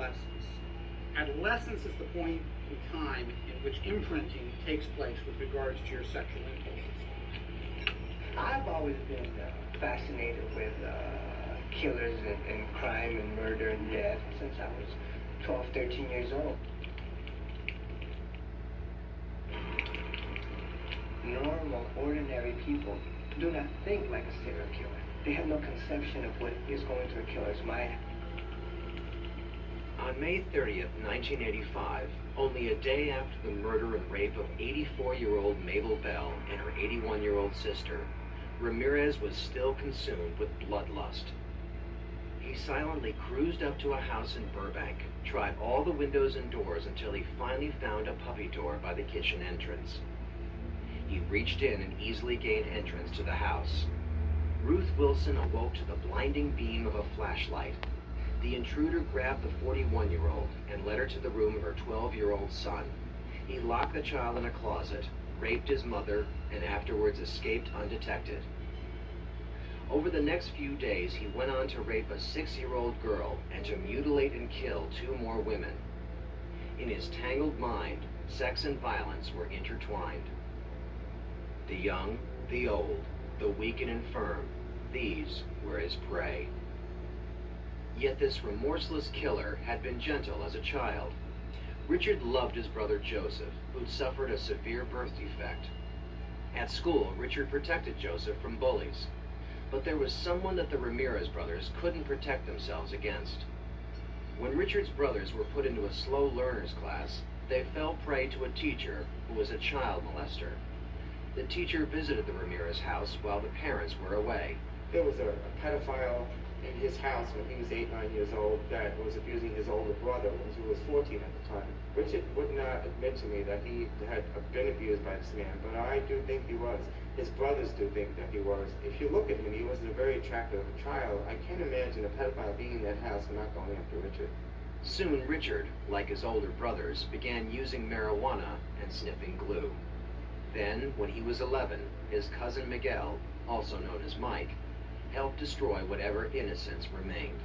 adolescence. Adolescence is the point in time in which imprinting takes place with regards to your sexual impulses. I've always been fascinated with killers and crime and murder and death since I was 12, 13 years old. Normal, ordinary people do not think like a serial killer. They have no conception of what is going through a killer's mind. On May 30th, 1985, only a day after the murder and rape of 84-year-old Mabel Bell and her 81-year-old sister, Ramirez was still consumed with bloodlust. He silently cruised up to a house in Burbank, tried all the windows and doors until he finally found a puppy door by the kitchen entrance. He reached in and easily gained entrance to the house. Ruth Wilson awoke to the blinding beam of a flashlight. The intruder grabbed the 41-year-old and led her to the room of her 12-year-old son. He locked the child in a closet, raped his mother, and afterwards escaped undetected. Over the next few days, he went on to rape a 6-year-old girl and to mutilate and kill 2 more women. In his tangled mind, sex and violence were intertwined. The young, the old, the weak and infirm, these were his prey. Yet this remorseless killer had been gentle as a child. Richard loved his brother Joseph, who'd suffered a severe birth defect. At school, Richard protected Joseph from bullies. But there was someone that the Ramirez brothers couldn't protect themselves against. When Richard's brothers were put into a slow learners class, they fell prey to a teacher who was a child molester. The teacher visited the Ramirez house while the parents were away. There was a pedophile in his house when he was 8, 9 years old that was abusing his older brother, who was 14 at the time. Richard would not admit to me that he had been abused by this man, but I do think he was. His brothers do think that he was. If you look at him, he was a very attractive child. I can't imagine a pedophile being in that house and not going after Richard. Soon Richard, like his older brothers, began using marijuana and sniffing glue. Then, when he was 11, his cousin Miguel, also known as Mike, helped destroy whatever innocence remained.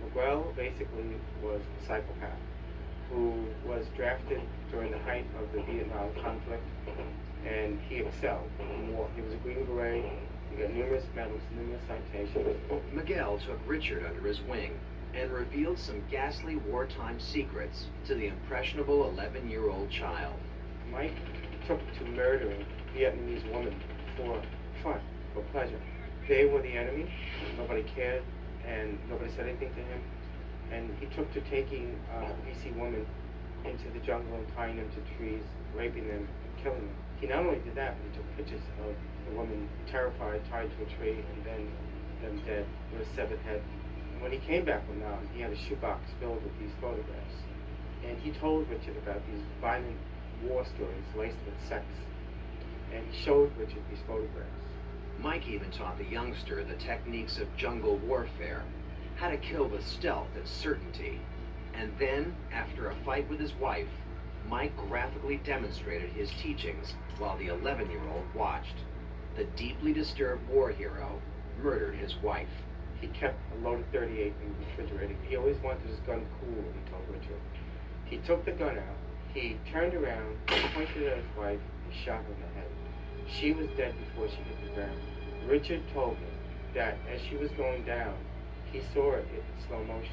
Miguel basically was a psychopath who was drafted during the height of the Vietnam conflict, and he excelled in war. He was a Green Beret, he got numerous medals, numerous citations. Miguel took Richard under his wing and revealed some ghastly wartime secrets to the impressionable 11-year-old child. Mike took to murdering Vietnamese women for fun, for pleasure. They were the enemy, nobody cared, and nobody said anything to him. And he took to taking BC women into the jungle and tying them to trees, raping them, and killing them. He not only did that, but he took pictures of the woman terrified, tied to a tree, and then them dead with a severed head. And when he came back from Nam, he had a shoebox filled with these photographs. And he told Richard about these violent war stories laced with sex. And he showed Richard these photographs. Mike even taught the youngster the techniques of jungle warfare, how to kill with stealth and certainty. And then, after a fight with his wife, Mike graphically demonstrated his teachings while the 11-year-old watched. The deeply disturbed war hero murdered his wife. He kept a loaded .38 in the refrigerator. He always wanted his gun cool, he told Richard. He took the gun out, he turned around, pointed at his wife, and shot her in the head. She was dead before she hit the ground. Richard told me that as she was going down, he saw it in slow motion,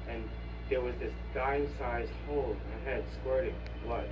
and there was this dime-sized hole in her head squirting blood.